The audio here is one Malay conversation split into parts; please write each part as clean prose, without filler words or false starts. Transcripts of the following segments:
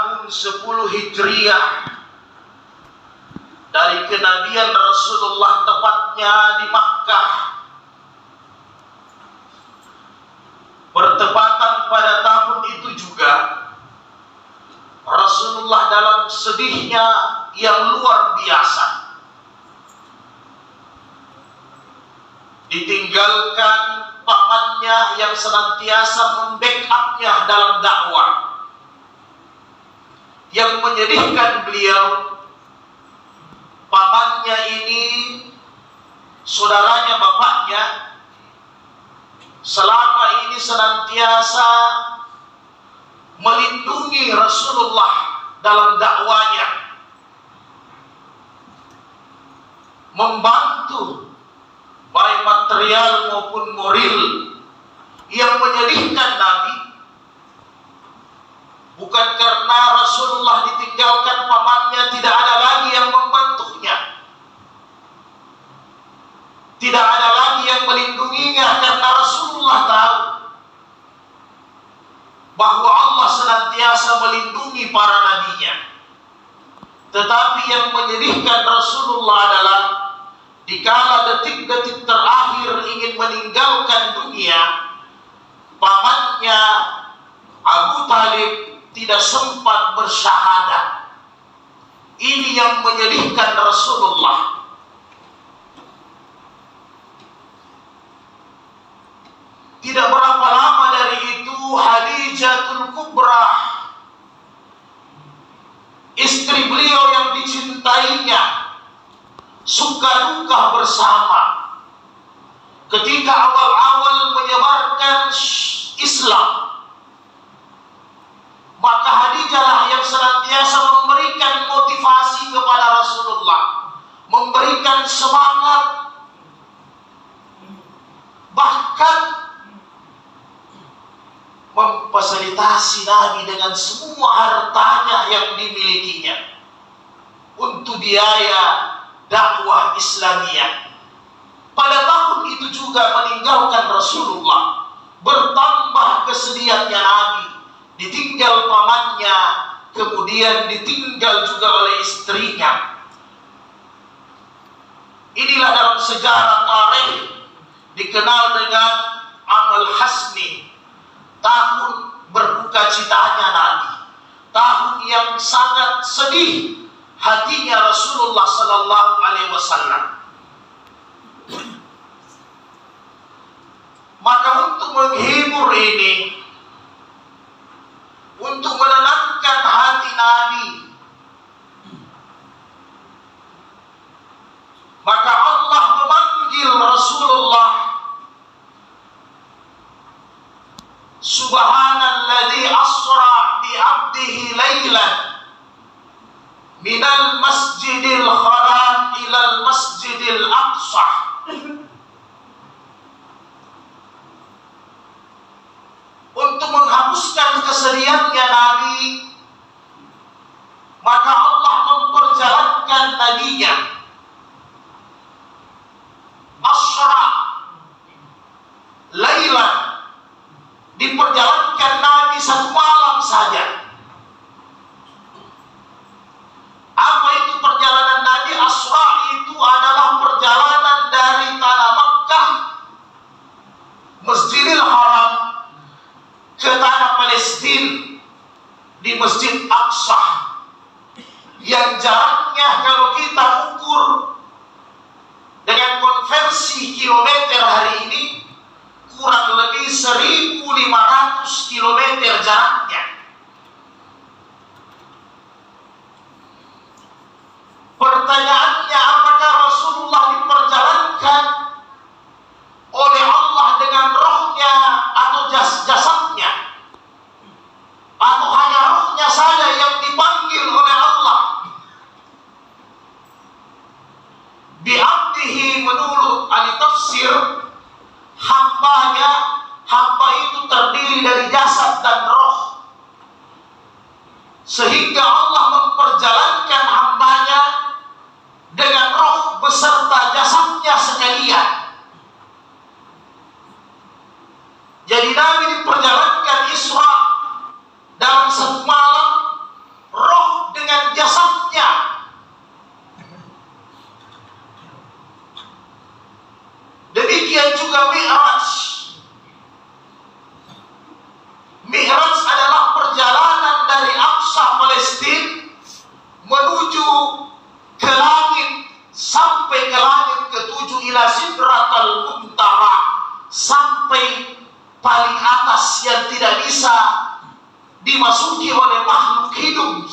tahun 10 Hijriah dari kenabian Rasulullah, tepatnya di Makkah. Bertepatan pada tahun itu juga Rasulullah dalam sedihnya yang luar biasa, ditinggalkan pamannya yang senantiasa membackupnya dalam dakwah. Yang menyedihkan beliau, pamannya ini, saudaranya bapaknya, selama ini senantiasa melindungi Rasulullah dalam dakwanya, membantu baik material maupun moral. Yang menyedihkan Nabi bukan karena Rasulullah ditinggalkan pamannya tidak ada lagi yang membantunya, tidak ada lagi yang melindunginya, karena Rasulullah tahu bahwa Allah senantiasa melindungi para nabinya. Tetapi yang menyedihkan Rasulullah adalah dikala detik-detik terakhir ingin meninggalkan dunia, pamannya Abu Talib tidak sempat bersyahadat. Ini yang menyedihkan Rasulullah. Tidak berapa lama dari itu, Khadijatul Kubra, istri beliau yang dicintainya, suka duka bersama ketika awal-awal menyebarkan Islam. Maka Khadijah lah yang senantiasa memberikan motivasi kepada Rasulullah, memberikan semangat, bahkan memfasilitasi Nabi dengan semua hartanya yang dimilikinya untuk biaya dakwah Islamiyah. Pada tahun itu juga meninggalkan Rasulullah, bertambah kesedihannya Nabi, ditinggal pamannya, kemudian ditinggal juga oleh istrinya. Inilah dalam sejarah tarikh dikenal dengan Amal Hasni, tahun berduka citanya Nabi, tahun yang sangat sedih hatinya Rasulullah Sallallahu Alaihi Wasallam. Maka untuk menghibur ini, untuk menenangkan hati Nabi, maka Allah memanggil Rasulullah, Subhanalladzi asra bi 'abdihi lailan minal masjidil haram ilal masjidil aqsa. Untuk menghapuskan kesedihannya Nabi, maka Allah memperjalankan nabinya. Asra lailan, diperjalankan Nabi satu malam saja. Apa itu perjalanan Nabi? Asra itu adalah perjalanan dari tanah Makkah, Masjidil Haram, ke tanah Palestina di Masjid Aqsa, yang jaraknya kalau kita ukur dengan konversi kilometer hari ini kurang lebih 1.500 kilometer jaraknya. Pertanyaannya, apakah Rasulullah diperjalankan oleh Allah dengan rohnya atau jasadnya, atau hanya rohnya saja yang dipanggil oleh Allah? Bi'abdihi menurut ahli tafsir, hambanya, hamba itu terdiri dari jasad dan roh, sehingga Allah memperjalankan hambanya dengan roh beserta jasadnya sekalian. Jadi Nabi diperjalankan Isra dalam satu malam batas yang tidak bisa dimasuki oleh makhluk hidup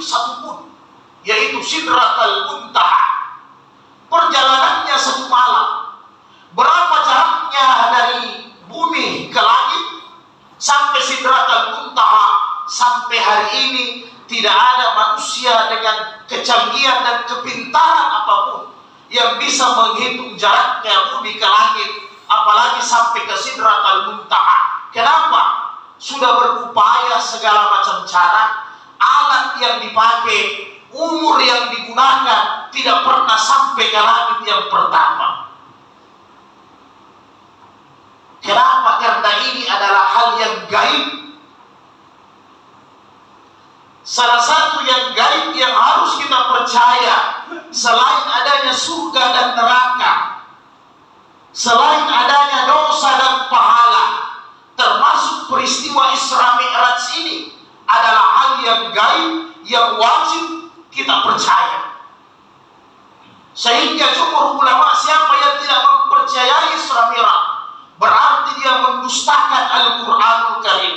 satupun, yaitu Sidratul Muntaha. Perjalanannya 1 malam. Berapa jaraknya dari bumi ke langit sampai Sidratul Muntaha? Sampai hari ini tidak ada manusia dengan kecanggihan dan kepintaran apapun yang bisa menghitung jaraknya bumi ke langit, apalagi sampai ke Sidratul Muntaha. Kenapa? Sudah berupaya segala macam cara, alat yang dipakai, umur yang digunakan, tidak pernah sampai ke langit yang pertama. Kenapa? Karena ini adalah hal yang gaib. Salah satu yang gaib yang harus kita percaya, selain adanya surga dan neraka, selain adanya dosa dan pahala, termasuk peristiwa Isra Mi'raj ini adalah hal yang gaib yang wajib kita percaya. Sehingga jumhur ulama, siapa yang tidak mempercayai Isra Mi'raj berarti dia mendustakan Al-Qur'anul Karim.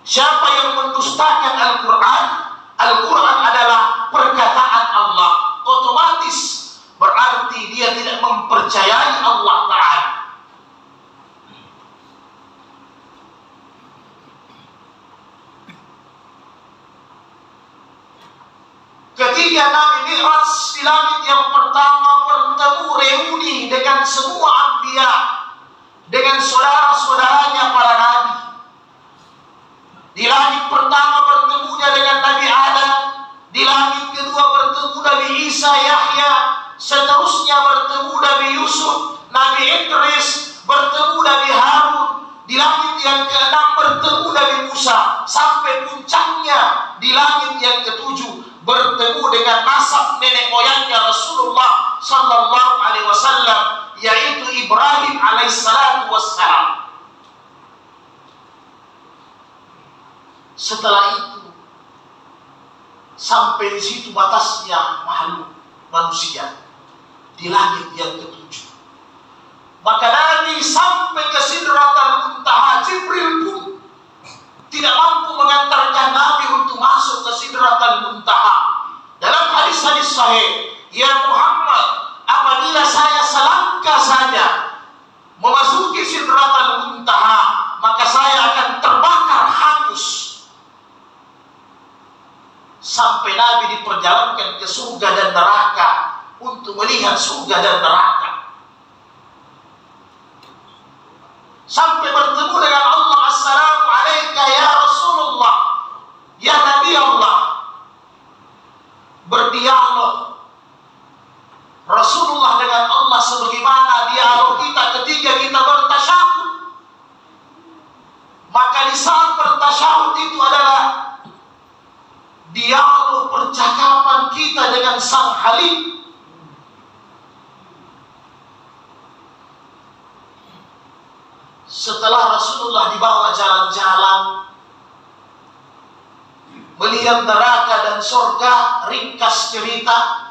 Siapa yang mendustakan Al-Quran, Al-Quran adalah perkataan Allah, otomatis berarti dia tidak mempercayai Allah Ta'ala. Ketika Nabi Mi'raj di langit yang pertama bertemu reuni dengan semua anbiya, dengan saudara-saudaranya para nabi. Di langit pertama bertemunya dengan Nabi Adam, di langit kedua bertemu Nabi Isa, Yahya, seterusnya bertemu Nabi Yusuf, Nabi Idris, bertemu Nabi Harun, di langit yang ke-6 bertemu Nabi Musa, sampai puncaknya di langit yang ke-7 bertemu dengan nasab nenek moyangnya Rasulullah sallallahu alaihi wasallam, yaitu Ibrahim alaihissalatu wassalam. Setelah itu sampai di situ batasnya makhluk manusia di langit yang ke-7. Maka Nabi sampai ke Sidratul Muntaha, Jibril pun tidak mampu mengantarkan Nabi untuk masuk ke Sidratul Muntaha. Dalam hadis-hadis sahih, ya Muhammad, apabila saya selangkah saja memasuki Sidratul Muntaha, maka saya akan terbakar hangus. Sampai Nabi diperjalankan ke surga dan neraka untuk melihat surga dan neraka. Sampai bertemu dengan Allah, assalamu alaika ya Rasulullah, ya Nabi Allah. Berdialog Rasulullah dengan Allah sebagaimana dialog kita ketika kita bertasyahud. Maka di saat bertasyahud itu adalah dialog percakapan kita dengan Sang Halim. Setelah Rasulullah dibawa jalan-jalan, melihat neraka dan surga, ringkas cerita,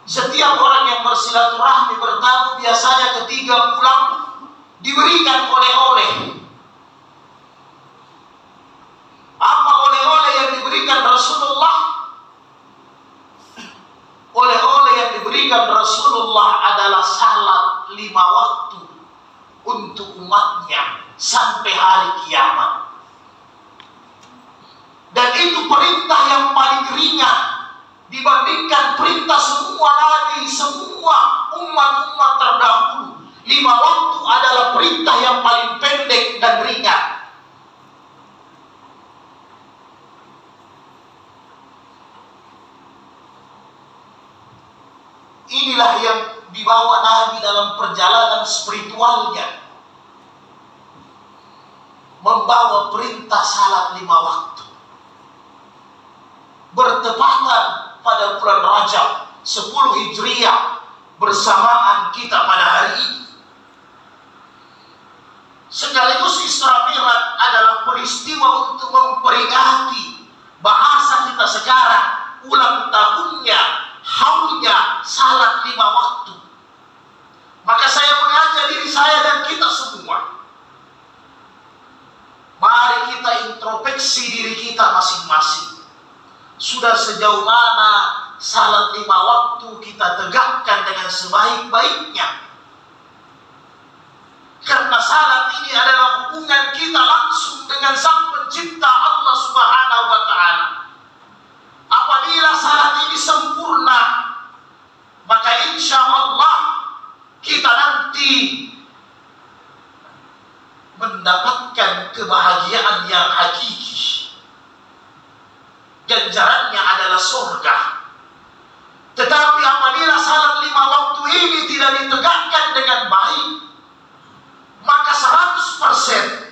setiap orang yang bersilaturahmi bertamu biasanya ketika pulang diberikan oleh-oleh. Apa oleh-oleh yang diberikan Rasulullah? Oleh-oleh yang diberikan Rasulullah adalah salat 5 waktu untuk umatnya sampai hari kiamat. Dan itu perintah yang paling ringan dibandingkan perintah semua nabi, semua umat-umat terdahulu. 5 waktu adalah perintah yang paling pendek dan ringan. Inilah yang dibawa Nabi dalam perjalanan spiritualnya, membawa perintah salat 5 waktu. Bertepatan pada bulan Rajab 10 Hijriah bersamaan kita pada hari ini. Sekaligus Isra Mi'raj adalah peristiwa untuk memperingati bahasa kita sekarang ulang tahunnya, haulnya salat 5 waktu. Maka saya mengajak diri saya dan kita semua Marilah kita introspeksi diri kita masing-masing. Sudah sejauh mana salat 5 waktu kita tegakkan dengan sebaik-baiknya? Karena salat ini adalah hubungan kita langsung dengan Sang Pencipta Allah Subhanahu wa Ta'ala. Apabila salat ini sempurna, maka insya Allah kita nanti mendapatkan kebahagiaan yang hakiki. Ganjarannya adalah surga. Tetapi apabila salat 5 waktu ini tidak ditegakkan dengan baik, maka 100%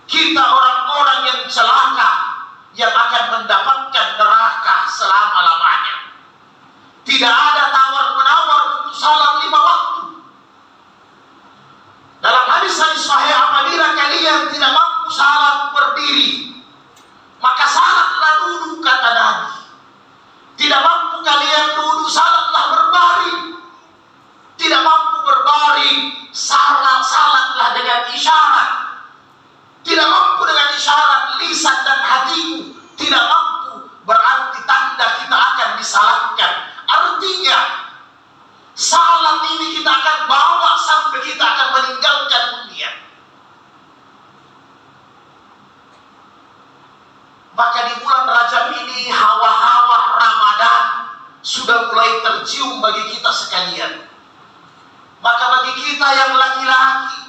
kita orang-orang yang celaka, yang akan mendapatkan neraka selama-lamanya. Tidak ada tawar-menawar untuk salat 5 waktu. Dalam hadis-hadis sahih, apabila kalian tidak mampu salat berdiri, maka salatlah duduk, kata Nabi. Tidak mampu kalian duduk, salatlah berbaring. Tidak mampu berbaring, salatlah dengan isyarat. Tidak mampu dengan isyarat lisan dan hatimu, tidak mampu, berarti tanda kita akan disalatkan. Artinya salat ini kita akan bawa sampai kita akan meninggalkan dunia. Maka di bulan Rajab ini hawa-hawa Ramadan sudah mulai tercium bagi kita sekalian. Maka bagi kita yang laki-laki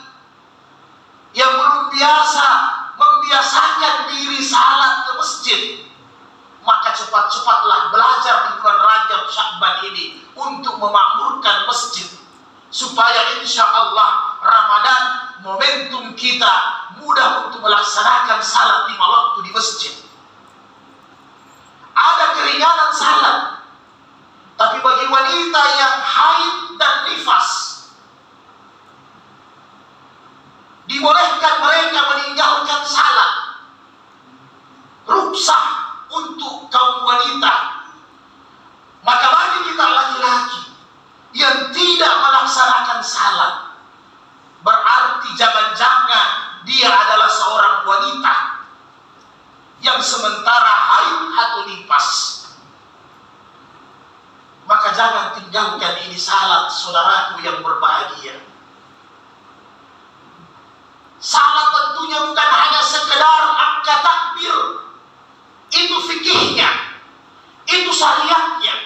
yang belum biasa membiasakan diri salat ke masjid, maka cepat-cepatlah belajar di bulan Rajab Sya'ban ini untuk memakmurkan masjid, supaya insya Allah Ramadan momentum kita mudah untuk melaksanakan salat 5 waktu di masjid. Ada keringanan salat, tapi bagi wanita yang haid dan nifas, dibolehkan mereka meninggalkan salat. Rukhsah untuk kaum wanita. Maka bagi kita laki-laki yang tidak melaksanakan salat, berarti jangan-jangan dia adalah seorang wanita yang sementara haid atau nifas. Maka jangan tinggalkan ini salat, saudaraku yang berbahagia. Salat tentunya bukan hanya sekedar angkat takbir. Itu fikihnya, itu syariatnya.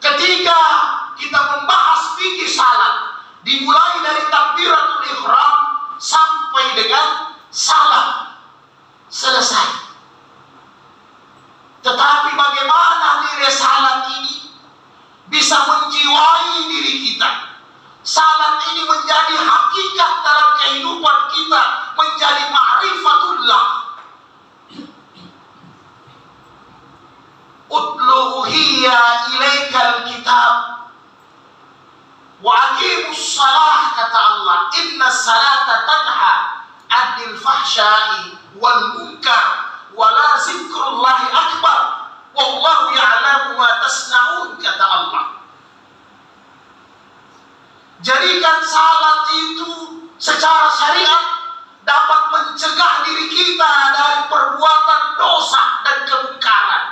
Ketika kita membahas fikih salat, dimulai dari takbiratul ihram sampai dengan salat selesai. Tetapi bagaimana nilai salat ini bisa menjiwai diri kita? Salat ini menjadi hakikat dalam kehidupan kita, menjadi ma'rifatullah. Utlu hiya ilaikal kitab wa aqimus salah, kata Allah, inna salata tanha 'anil fahsya'i wal munkar wa la zikrullahi akbar wallahu ya'lamu ma tasna'un, kata Allah. Jadikan salat itu secara syariat dapat mencegah diri kita dari perbuatan dosa dan kemungkaran.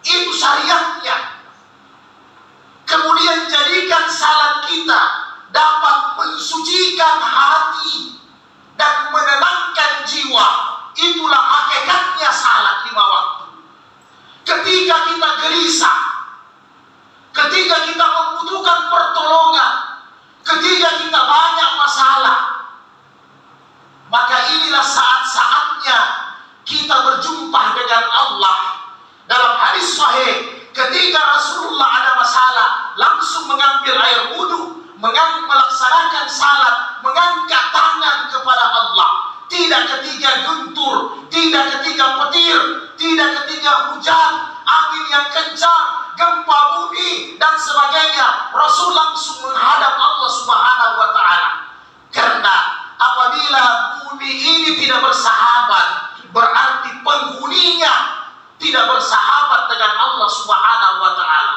Itu syariatnya. Kemudian jadikan salat kita dapat mensucikan hati dan menenangkan jiwa. Itulah hakikatnya salat 5 waktu. Ketika kita gelisah, ketika kita membutuhkan pertolongan, ketika kita banyak masalah, maka inilah saat-saatnya kita berjumpa dengan Allah. Dalam hadis sahih, ketika Rasulullah ada masalah, langsung mengambil air wudu, melaksanakan salat, mengangkat tangan kepada Allah. Tidak ketika guntur, tidak ketika petir, tidak ketika hujan, angin yang kencang, gempa bumi dan sebagainya. Rasul langsung menghadap Allah Subhanahu wa Ta'ala. Karena apabila bumi ini tidak bersahabat, berarti penghuninya tidak bersahabat dengan Allah Subhanahu wa Ta'ala.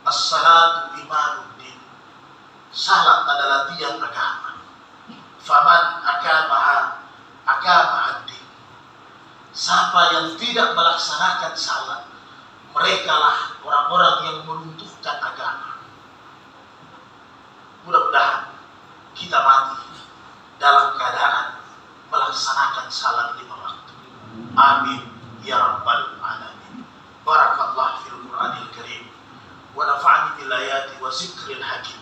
As-salatu imanuddin. Salat adalah tiang agama. Faman agamaha agama ad-din. Siapa yang tidak melaksanakan salat, merekalah orang-orang yang meruntuhkan agama. Mudah-mudahan kita mati dalam keadaan melaksanakan salat 5 waktu. Amin ya rabbal alamin. Barakallahu fil Qur'anil Karim wa nafa'ani bil ayati wa zikril hakim.